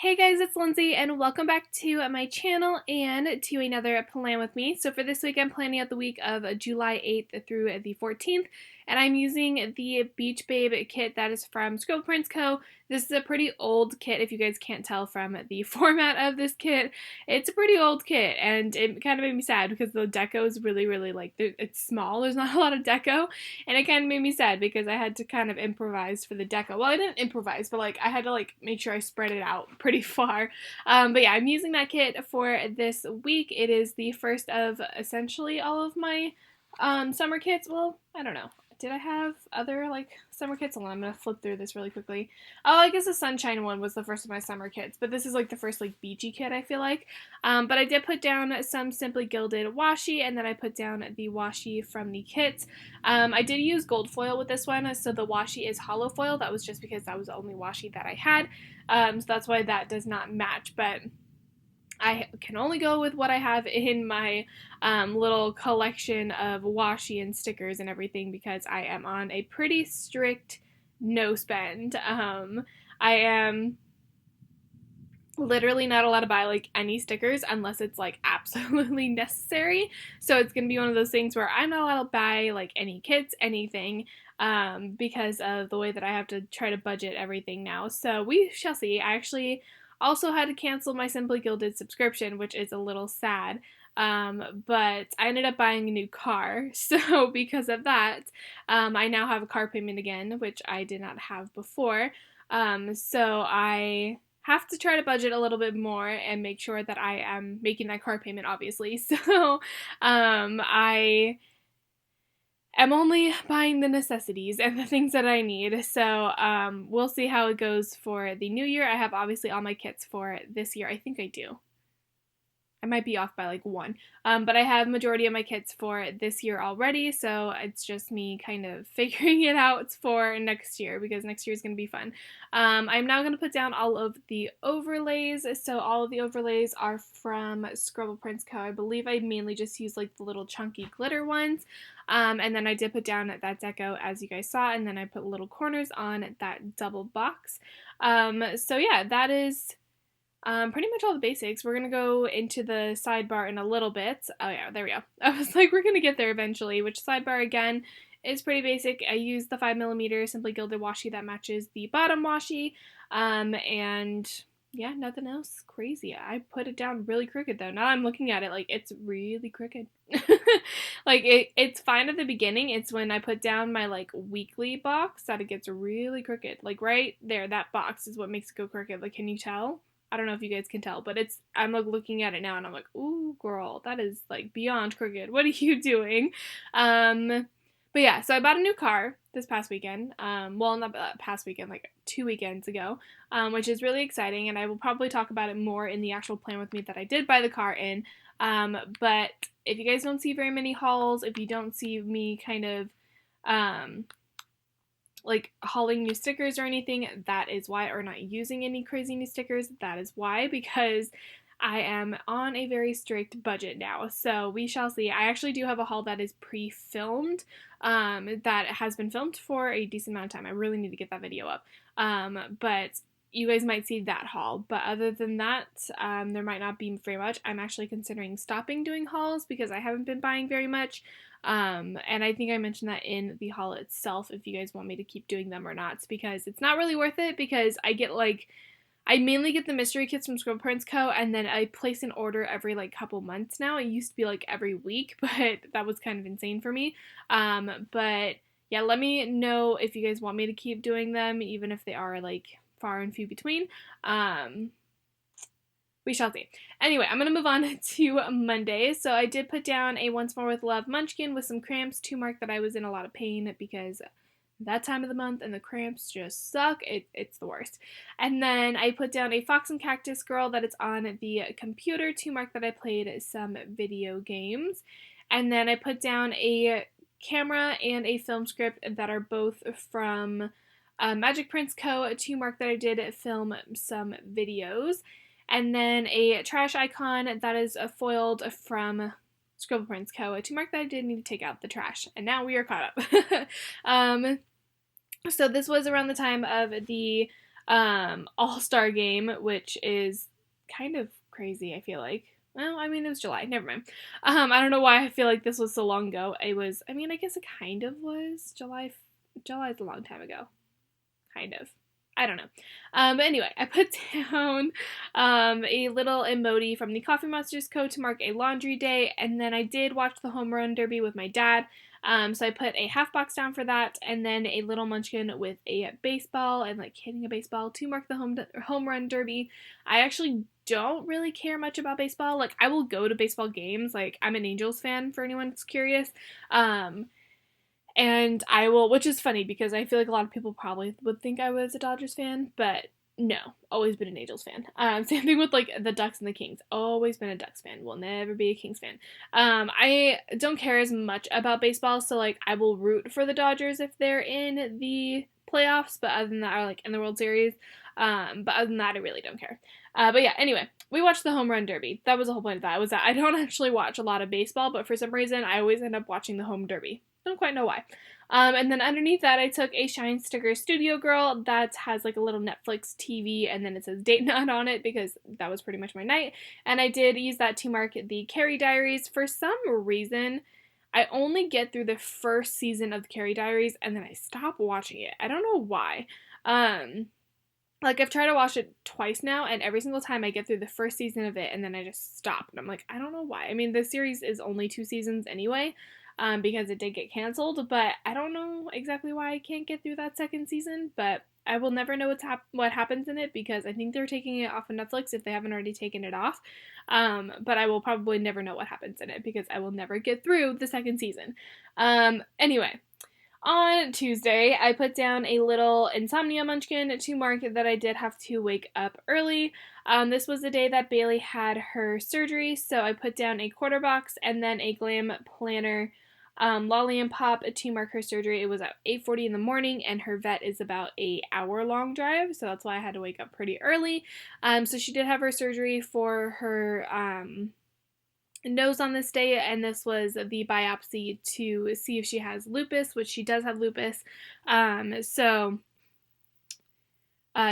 Hey guys, it's Lindsay and welcome back to my channel and to another plan with me. So for this week, I'm planning out the week of July 8th through the 14th, and I'm using the Beach Babe kit that is from Scribble Co. This is a pretty old kit, if you guys can't tell from the format of this kit. It's a pretty old kit, and it kind of made me sad because the deco is really like, it's small, there's not a lot of deco, and it kind of made me sad because I had to kind of improvise for the deco. Well, I didn't improvise, but like I had to like make sure I spread it out pretty far. But yeah, I'm using that kit for this week. It is the first of essentially all of my summer kits. Well, I don't know. Did I have other like summer kits? Hold on, I'm gonna flip through this really quickly. Oh, I guess the sunshine one was the first of my summer kits, but this is like the first like beachy kit, I feel like. But I did put down some Simply Gilded washi, and then I put down the washi from the kits. I did use gold foil with this one, so the washi is hollow foil. That was just because that was the only washi that I had, so that's why that does not match, but I can only go with what I have in my little collection of washi and stickers and everything because I am on a pretty strict no spend. I am literally not allowed to buy like any stickers unless it's like absolutely necessary. So it's gonna be one of those things where I'm not allowed to buy like any kits, anything, because of the way that I have to try to budget everything now. So we shall see. I actually also had to cancel my Simply Gilded subscription, which is a little sad. But I ended up buying a new car, so because of that, I now have a car payment again, which I did not have before. So I have to try to budget a little bit more and make sure that I am making that car payment, obviously. So I am only buying the necessities and the things that I need. So we'll see how it goes for the new year. I have obviously all my kits for this year. I think I do. I might be off by like one. But I have majority of my kits for this year already, so it's just me kind of figuring it out for next year because next year is going to be fun. I'm now going to put down all of the overlays. So all of the overlays are from Scribble Co. I believe I mainly just use like the little chunky glitter ones. And then I did put down that deco as you guys saw, and then I put little corners on that double box. So yeah, that is pretty much all the basics. We're gonna go into the sidebar in a little bit. Oh yeah, there we go. I was like, we're gonna get there eventually, which sidebar again is pretty basic. I use the 5mm Simply Gilded washi that matches the bottom washi. And yeah, nothing else crazy. I put it down really crooked though. Now I'm looking at it like it's really crooked. Like it's fine at the beginning. It's when I put down my like weekly box that it gets really crooked. Like right there, that box is what makes it go crooked. Like, can you tell? I don't know if you guys can tell, but I'm like looking at it now and I'm like, ooh, girl, that is like beyond crooked. What are you doing? But yeah, so I bought a new car this past weekend. Well, not past weekend, like 2 weekends ago, which is really exciting. And I will probably talk about it more in the actual plan with me that I did buy the car in. But if you guys don't see very many hauls, if you don't see me kind of, like hauling new stickers or anything, that is why, or not using any crazy new stickers, that is why, because I am on a very strict budget now. So we shall see. I actually do have a haul that is pre-filmed, that has been filmed for a decent amount of time. I really need to get that video up. But you guys might see that haul. But other than that, there might not be very much. I'm actually considering stopping doing hauls because I haven't been buying very much. And I think I mentioned that in the haul itself, if you guys want me to keep doing them or not, because it's not really worth it because I mainly get the mystery kits from Scribble Co. and then I place an order every like couple months now. It used to be like every week, but that was kind of insane for me. But yeah, let me know if you guys want me to keep doing them, even if they are like far and few between. We shall see. Anyway, I'm going to move on to Monday. So I did put down a Once More with Love munchkin with some cramps to mark that I was in a lot of pain because that time of the month and the cramps just suck. It's the worst. And then I put down a Fox and Cactus Girl that is on the computer to mark that I played some video games. And then I put down a camera and a film script that are both from Magic Prince Co. to mark that I did film some videos. And then a trash icon that is foiled from Scribble Co. to mark that I did need to take out the trash. And now we are caught up. So this was around the time of the All-Star game, which is kind of crazy, I feel like. Well, I mean, it was July. Never mind. I don't know why I feel like this was so long ago. It was, I mean, I guess it kind of was. July is a long time ago. Kind of. I don't know. But anyway, I put down a little emoji from the Coffee Monsters code to mark a laundry day, and then I did watch the home run derby with my dad. So I put a half box down for that, and then a little munchkin with a baseball and like hitting a baseball to mark the home run derby. I actually don't really care much about baseball. Like, I will go to baseball games. Like, I'm an Angels fan for anyone that's curious. And I will, which is funny because I feel like a lot of people probably would think I was a Dodgers fan, but no, always been an Angels fan. Same thing with like the Ducks and the Kings. Always been a Ducks fan. Will never be a Kings fan. I don't care as much about baseball, so like I will root for the Dodgers if they're in the playoffs, but other than that, or like in the World Series. But other than that, I really don't care. But yeah, anyway, we watched the home run derby. That was the whole point of that. Was that I don't actually watch a lot of baseball, but for some reason, I always end up watching the home derby. Don't quite know why. And then underneath that, I took a Shine Sticker Studio Girl that has like a little Netflix TV, and then it says Date Night on it because that was pretty much my night. And I did use that to mark the Carrie Diaries. For some reason, I only get through the first season of the Carrie Diaries, and then I stop watching it. I don't know why. Like, I've tried to watch it twice now, and every single time I get through the first season of it, and then I just stop. And I'm like, I don't know why. I mean, the series is only 2 seasons anyway, because it did get canceled, but I don't know exactly why I can't get through that second season, but I will never know what happens in it, because I think they're taking it off of Netflix if they haven't already taken it off, but I will probably never know what happens in it, because I will never get through the second season. Anyway. On Tuesday, I put down a little insomnia munchkin to mark that I did have to wake up early. This was the day that Bailey had her surgery, so I put down a quarter box and then a glam planner lolly and pop to mark her surgery. It was at 8:40 in the morning, and her vet is about a hour-long drive, so that's why I had to wake up pretty early. So she did have her surgery for her nose on this day, and this was the biopsy to see if she has lupus, which she does have lupus.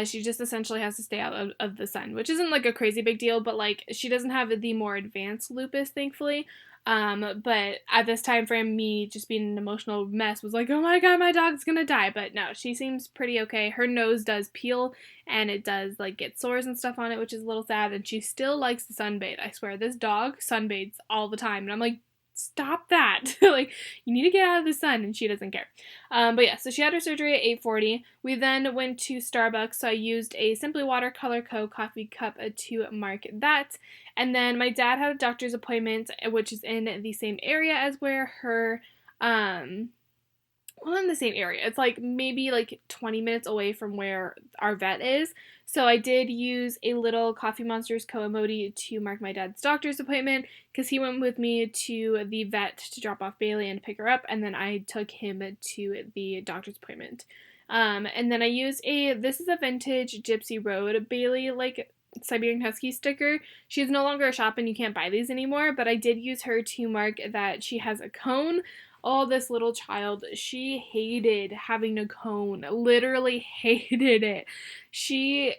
She just essentially has to stay out of the sun, which isn't like a crazy big deal, but like she doesn't have the more advanced lupus, thankfully. But at this time frame, me just being an emotional mess was like, oh my god, my dog's gonna die. But no, she seems pretty okay. Her nose does peel, and it does like get sores and stuff on it, which is a little sad. And she still likes to sunbathe. I swear, this dog sunbathes all the time, and I'm like, stop that. Like, you need to get out of the sun, and she doesn't care. But yeah, so she had her surgery at 8:40. We then went to Starbucks, so I used a Simply Water Color Co. coffee cup to mark that. And then my dad had a doctor's appointment, which is in the same area as where her, well, in the same area. It's like maybe like 20 minutes away from where our vet is. So I did use a little Coffee Monsters co-emoji to mark my dad's doctor's appointment, because he went with me to the vet to drop off Bailey and pick her up, and then I took him to the doctor's appointment. And then I used this is a vintage Gypsy Road Bailey, like, Siberian Husky sticker. She is no longer a shop and you can't buy these anymore, but I did use her to mark that she has a cone. Oh, this little child, she hated having a cone, literally hated it. She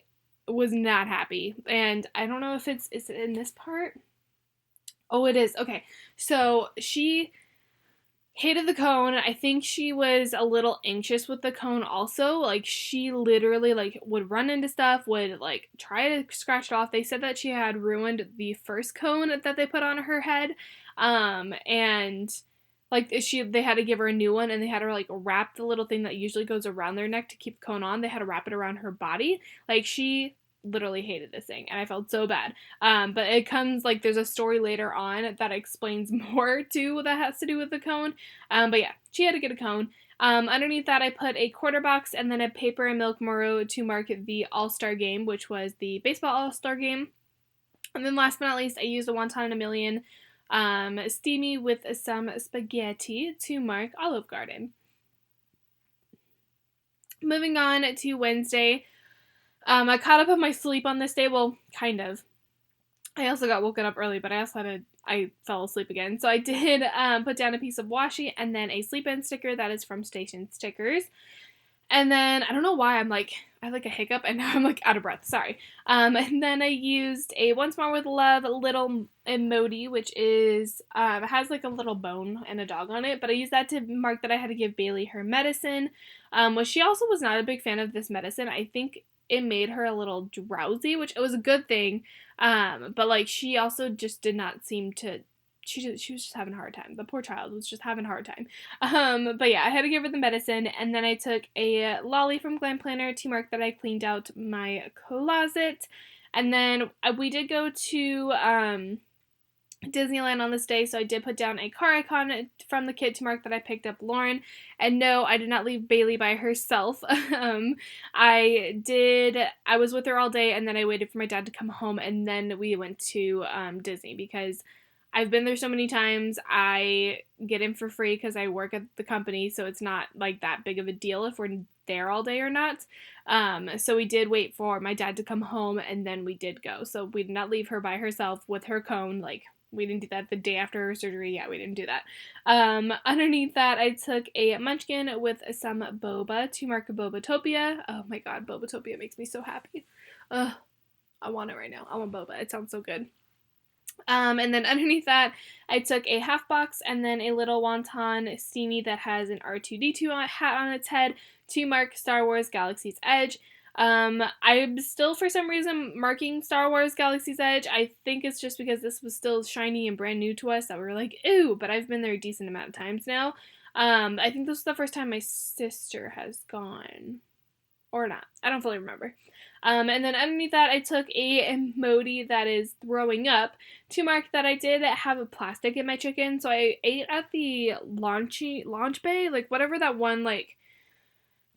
was not happy, and I don't know if is it in this part? Oh, it is. Okay, so she hated the cone. I think she was a little anxious with the cone also. Like, she literally, like, would run into stuff, would, like, try to scratch it off. They said that she had ruined the first cone that they put on her head. And, like, they had to give her a new one, and they had to, like, wrap the little thing that usually goes around their neck to keep the cone on. They had to wrap it around her body. Like, she literally hated this thing, and I felt so bad. But it comes, like, there's a story later on that explains more too that has to do with the cone. But yeah, she had to get a cone. Underneath that, I put a quarter box and then a paper and milk moro to mark the All-Star game, which was the baseball All-Star game. And then last but not least, I used a Wonton in a Million steamy with some spaghetti to mark Olive Garden. Moving on to Wednesday, I caught up on my sleep on this day. Well, kind of. I also got woken up early, but I fell asleep again. So I did put down a piece of washi and then a sleep-in sticker that is from Station Stickers. And then, I don't know why, I'm like, I had like a hiccup and now I'm like out of breath. Sorry. And then I used a Once More with Love little emoji, which is has like a little bone and a dog on it. But I used that to mark that I had to give Bailey her medicine. Which she also was not a big fan of this medicine. I think it made her a little drowsy, which it was a good thing. But like she also just did not seem to. She was just having a hard time. The poor child was just having a hard time. But yeah, I had to give her the medicine, and then I took a lolly from Glam Planner to mark that I cleaned out my closet. And then we did go to Disneyland on this day, so I did put down a car icon from the kit to mark that I picked up Lauren. And no, I did not leave Bailey by herself. I was with her all day, and then I waited for my dad to come home, and then we went to Disney because I've been there so many times. I get in for free because I work at the company, so it's not like that big of a deal if we're there all day or not. So we did wait for my dad to come home, and then we did go. So we did not leave her by herself with her cone. Like, we didn't do that the day after her surgery. Yeah, we didn't do that. Underneath that, I took a munchkin with some boba to mark Bobatopia. Oh my god, Bobatopia makes me so happy. Ugh, I want it right now. I want boba. It sounds so good. And then underneath that, I took a half box and then a little wonton steamy that has an R2-D2 hat on its head to mark Star Wars Galaxy's Edge. I'm still, for some reason, marking Star Wars Galaxy's Edge. I think it's just because this was still shiny and brand new to us that we were like, ew, but I've been there a decent amount of times now. I think this is the first time my sister has gone. Or not. I don't fully remember. And then underneath that, I took a emoji that is throwing up to mark that I did have a plastic in my chicken. So I ate at the launch bay, like whatever that one like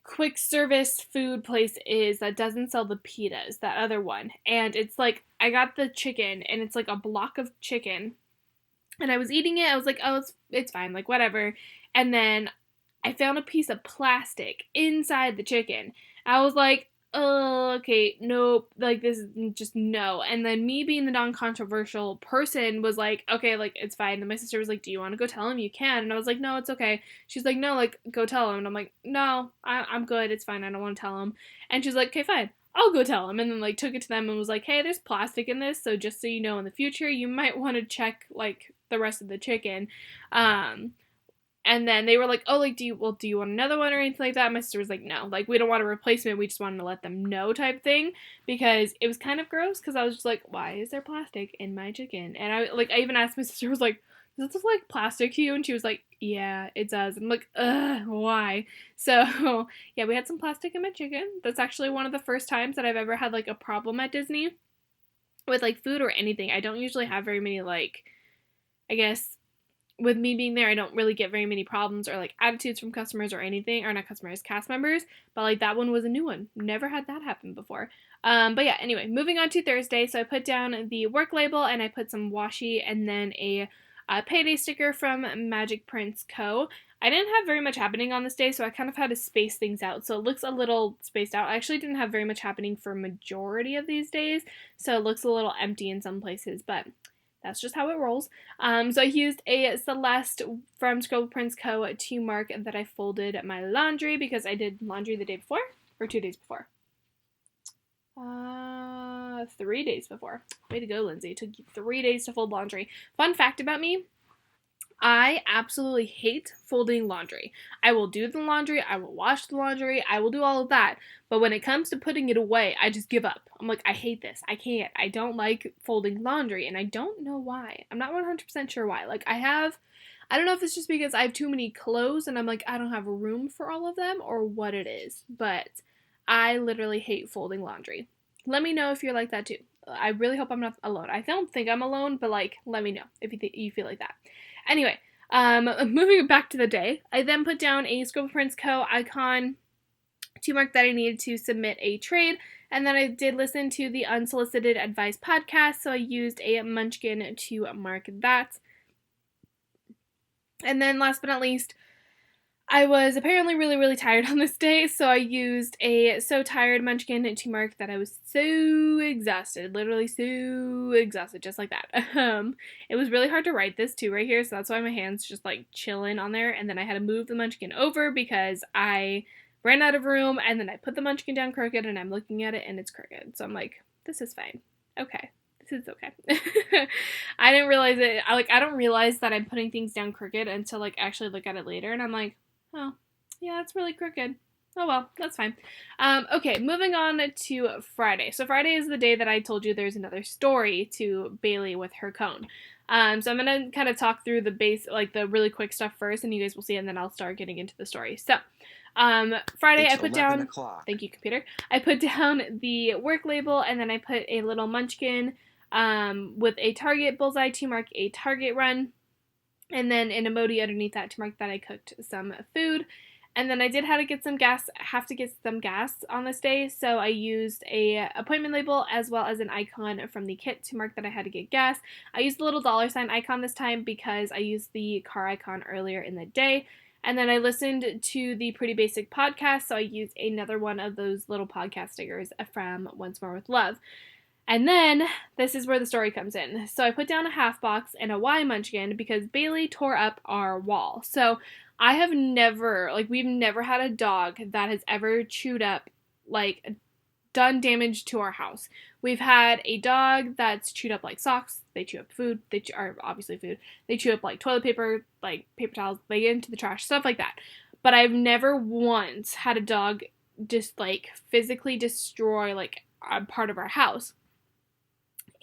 quick service food place is that doesn't sell the pitas, that other one. And it's like, I got the chicken and it's like a block of chicken. And I was eating it. I was like, oh, it's fine, like whatever. And then I found a piece of plastic inside the chicken. I was like, oh, okay, nope, like, this is just no. And then me being the non-controversial person was like, okay, like, it's fine. And my sister was like, do you want to go tell him? You can. And I was like, no, it's okay. She's like, no, like, go tell him. And I'm like, no, I'm good. It's fine. I don't want to tell him. And she's like, okay, fine. I'll go tell him. And then, like, took it to them and was like, hey, there's plastic in this, so just so you know in the future, you might want to check, like, the rest of the chicken. And then they were like, oh, like, do you want another one or anything like that? My sister was like, no, like, we don't want a replacement. We just wanted to let them know type thing, because it was kind of gross, because I was just like, why is there plastic in my chicken? And I even asked my sister, I was like, does this look like plastic to you? And she was like, yeah, it does. I'm like, why? So, yeah, we had some plastic in my chicken. That's actually one of the first times that I've ever had, like, a problem at Disney with, like, food or anything. I don't usually have very many, like, I guess, with me being there, I don't really get very many problems or, like, attitudes from customers or anything, or not customers, cast members, but, like, that one was a new one. Never had that happen before. But yeah, anyway, moving on to Thursday, so I put down the work label, and I put some washi, and then a payday sticker from Magic Prints Co. I didn't have very much happening on this day, so I kind of had to space things out, so it looks a little spaced out. I actually didn't have very much happening for majority of these days, so it looks a little empty in some places, but that's just how it rolls. So I used a Celeste from Scribble Prints Co. to mark that I folded my laundry, because I did laundry the day before, or 2 days before. 3 days before. Way to go, Lindsay. It took you 3 days to fold laundry. Fun fact about me, I absolutely hate folding laundry. I will do the laundry, I will wash the laundry, I will do all of that. But when it comes to putting it away, I just give up. I'm like, I hate this. I can't. I don't like folding laundry, and I don't know why. I'm not 100% sure why. Like, I don't know if it's just because I have too many clothes, and I'm like, I don't have room for all of them, or what it is. But I literally hate folding laundry. Let me know if you're like that too. I really hope I'm not alone. I don't think I'm alone, but, like, let me know if you feel like that. Anyway, moving back to the day, I then put down a Scribble Prints Co. icon to mark that I needed to submit a trade, and then I did listen to the Unsolicited Advice podcast, so I used a munchkin to mark that. And then last but not least, I was apparently really, really tired on this day, so I used a So Tired munchkin to mark that I was so exhausted, literally so exhausted, just like that. It was really hard to write this too right here, so that's why my hand's just like chilling on there, and then I had to move the munchkin over because I ran out of room, and then I put the munchkin down crooked, and I'm looking at it, and it's crooked. So I'm like, this is fine. Okay. This is okay. I didn't realize it. I don't realize that I'm putting things down crooked until, like, actually look at it later, and I'm like, oh, yeah, it's really crooked. Oh, well, that's fine. Okay, moving on to Friday. So Friday is the day that I told you there's another story to Bailey with her cone. So I'm going to kind of talk through the really quick stuff first, and you guys will see it, and then I'll start getting into the story. So, Friday I put down, o'clock. Thank you, computer. I put down the work label, and then I put a little munchkin with a target bullseye to mark a target run, and then an emoji underneath that to mark that I cooked some food. And then I did have to get some gas on this day, so I used a appointment label as well as an icon from the kit to mark that I had to get gas. I used the little $sign icon this time because I used the car icon earlier in the day. And then I listened to the Pretty Basic podcast, so I used another one of those little podcast stickers from Once More with Love. And then, this is where the story comes in. So I put down a half box and a Y munchkin because Bailey tore up our wall. So we've never had a dog that has ever chewed up, done damage to our house. We've had a dog that's chewed up, socks. They chew up food. Obviously food. They chew up, toilet paper, paper towels. They get into the trash, stuff like that. But I've never once had a dog just, physically destroy, a part of our house.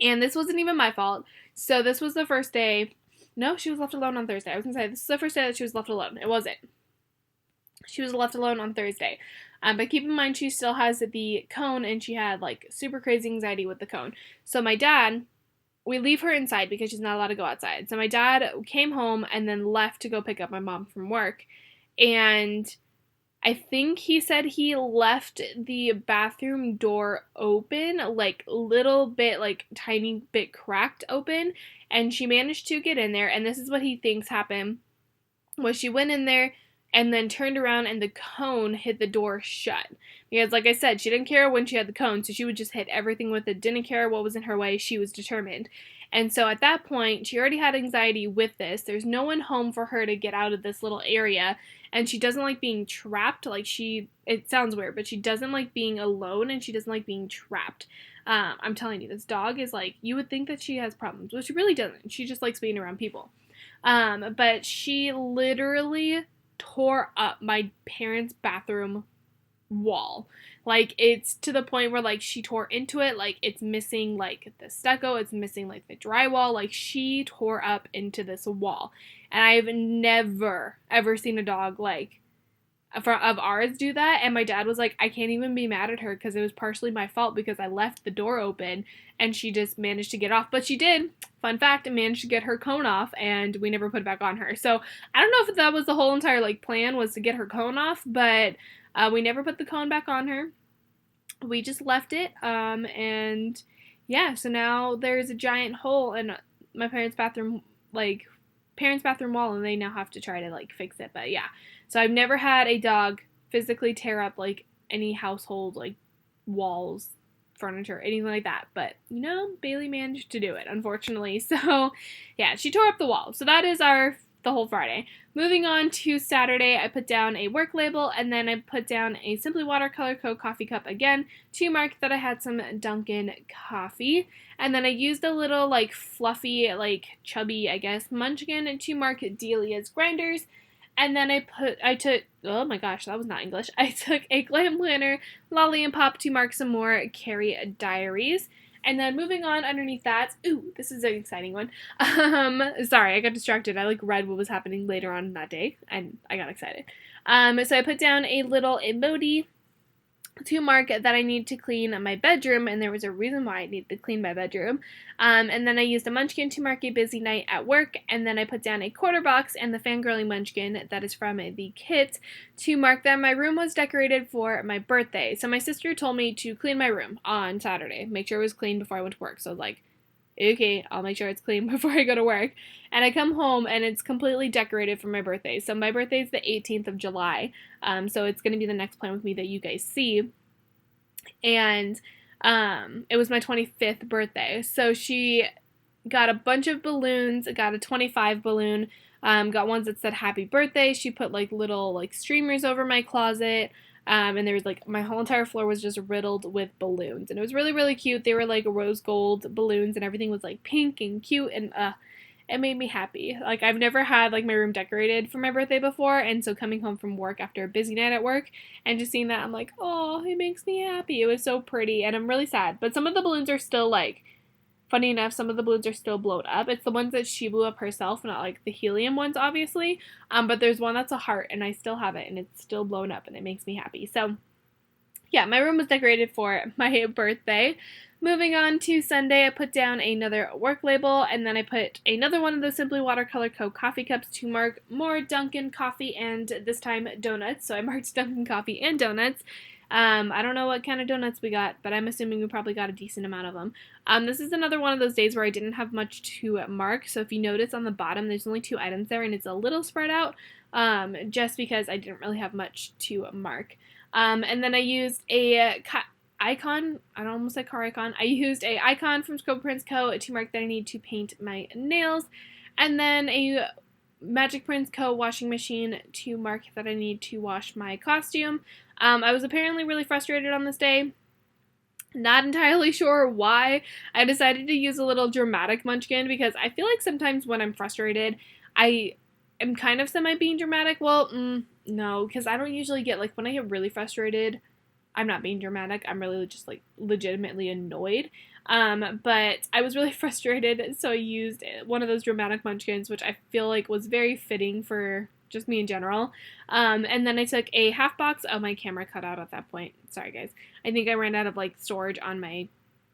And this wasn't even my fault. So this was the first day. No, she was left alone on Thursday. I was going to say, this is the first day that she was left alone. It wasn't. She was left alone on Thursday. But keep in mind, she still has the cone, and she had, super crazy anxiety with the cone. So my dad, we leave her inside because she's not allowed to go outside. So my dad came home and then left to go pick up my mom from work. And I think he said he left the bathroom door open, little bit, tiny bit cracked open, and she managed to get in there, and this is what he thinks happened, was she went in there and then turned around and the cone hit the door shut. Because, like I said, she didn't care when she had the cone, so she would just hit everything with it, didn't care what was in her way, she was determined. And so at that point, she already had anxiety with this. There's no one home for her to get out of this little area. And she doesn't like being trapped. It sounds weird, but she doesn't like being alone, and she doesn't like being trapped. I'm telling you, this dog is you would think that she has problems, but she really doesn't. She just likes being around people. But she literally tore up my parents' bathroom wall. It's to the point where, she tore into it, it's missing, the stucco, it's missing, the drywall, she tore up into this wall. And I've never, ever seen a dog, of ours do that, and my dad was like, I can't even be mad at her, because it was partially my fault, because I left the door open, and she just managed to get off, but she did, fun fact, managed to get her cone off, and we never put it back on her. So, I don't know if that was the whole entire, plan, was to get her cone off, but we never put the cone back on her. We just left it, and yeah, so now there's a giant hole in my parents' bathroom, wall, and they now have to try to, fix it, but yeah. So I've never had a dog physically tear up, any household, walls, furniture, anything like that, but, Bailey managed to do it, unfortunately. So, yeah, she tore up the wall. So that is the whole Friday. Moving on to Saturday, I put down a work label, and then I put down a Simply Watercolor Co. coffee cup again to mark that I had some Dunkin' coffee. And then I used a little, fluffy, chubby, I guess, munchkin to mark Delia's grinders. And then I took, oh my gosh, that was not English. I took a glam planner, lolly and pop to mark some more Carrie diaries. And then moving on underneath that, ooh, this is an exciting one. Sorry, I got distracted. I read what was happening later on that day, and I got excited. So I put down a little emoji to mark that I need to clean my bedroom, and there was a reason why I needed to clean my bedroom. And then I used a munchkin to mark a busy night at work, and then I put down a quarter box and the fangirly munchkin that is from the kit to mark that my room was decorated for my birthday. So my sister told me to clean my room on Saturday, make sure it was clean before I went to work. So I was like, okay, I'll make sure it's clean before I go to work. And I come home and it's completely decorated for my birthday. So my birthday is the 18th of July. So it's going to be the next plan with me that you guys see. And it was my 25th birthday. So she got a bunch of balloons, got a 25 balloon, got ones that said happy birthday. She put little streamers over my closet. And there was like, my whole entire floor was just riddled with balloons, and it was really, really cute. They were like rose gold balloons, and everything was like pink and cute, and it made me happy. Like, I've never had like my room decorated for my birthday before, and so coming home from work after a busy night at work and just seeing that, I'm like, oh, it makes me happy. It was so pretty, and I'm really sad. But some of the balloons are still like, funny enough, some of the balloons are still blown up. It's the ones that she blew up herself, not like the helium ones, obviously. But there's one that's a heart, and I still have it, and it's still blown up, and it makes me happy. So yeah, my room was decorated for my birthday. Moving on to Sunday, I put down another work label, and then I put another one of the Simply Watercolor Co. coffee cups to mark more Dunkin' coffee and this time donuts. So I marked Dunkin' coffee and donuts. I don't know what kind of donuts we got, but I'm assuming we probably got a decent amount of them. This is another one of those days where I didn't have much to mark. So if you notice on the bottom, there's only 2 items there, and it's a little spread out, just because I didn't really have much to mark. And then I used a icon. I don't almost say car icon. I used a icon from Scribble Co. to mark that I need to paint my nails, and then a Magic Prince Co. washing machine to mark that I need to wash my costume. I was apparently really frustrated on this day. Not entirely sure why. I decided to use a little dramatic munchkin because I feel like sometimes when I'm frustrated, I am kind of semi being dramatic. Well, no, because I don't usually get, like, when I get really frustrated, I'm not being dramatic. I'm really just, like, legitimately annoyed. But I was really frustrated, so I used one of those dramatic munchkins, which I feel like was very fitting for just me in general. And then I took a half box. Oh, my camera cut out at that point. Sorry, guys. I think I ran out of, like, storage on my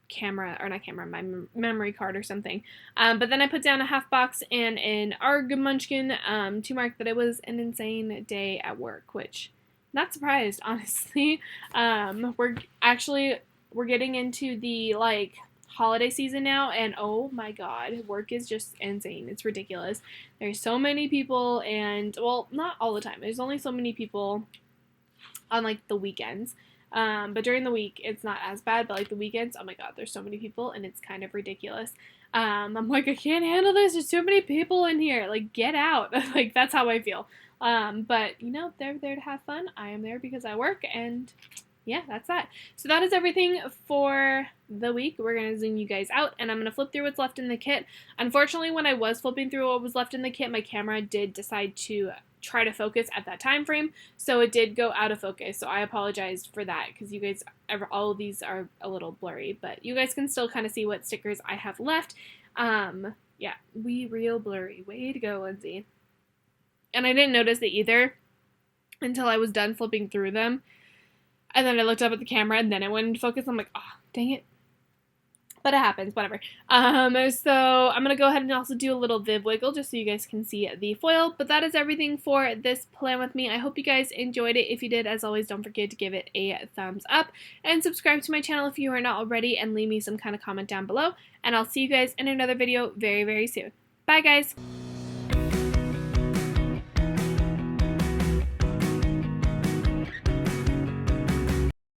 camera, or not camera, my memory card or something. But then I put down a half box and an ARG munchkin to mark that it was an insane day at work, which, not surprised, honestly. We're getting into the, like, holiday season now, and oh my god, work is just insane. It's ridiculous. There's so many people, and, well, not all the time. There's only so many people on, like, the weekends. But during the week, it's not as bad, but like the weekends, oh my god, there's so many people, and it's kind of ridiculous. I'm like, I can't handle this. There's too many people in here. Like, get out. Like, that's how I feel. But, you know, they're there to have fun. I am there because I work, and yeah, that's that. So that is everything for the week. We're going to zoom you guys out, and I'm going to flip through what's left in the kit. Unfortunately, when I was flipping through what was left in the kit, my camera did decide to try to focus at that time frame, so it did go out of focus. So I apologize for that, because you guys, all of these are a little blurry, but you guys can still kind of see what stickers I have left. Yeah, we real blurry. Way to go, Lindsay. And I didn't notice it either until I was done flipping through them. And then I looked up at the camera, and then it went into focus. I'm like, oh, dang it. But it happens, whatever. So I'm going to go ahead and also do a little Viv wiggle just so you guys can see the foil. But that is everything for this plan with me. I hope you guys enjoyed it. If you did, as always, don't forget to give it a thumbs up. And subscribe to my channel if you are not already. And leave me some kind of comment down below. And I'll see you guys in another video very, very soon. Bye, guys.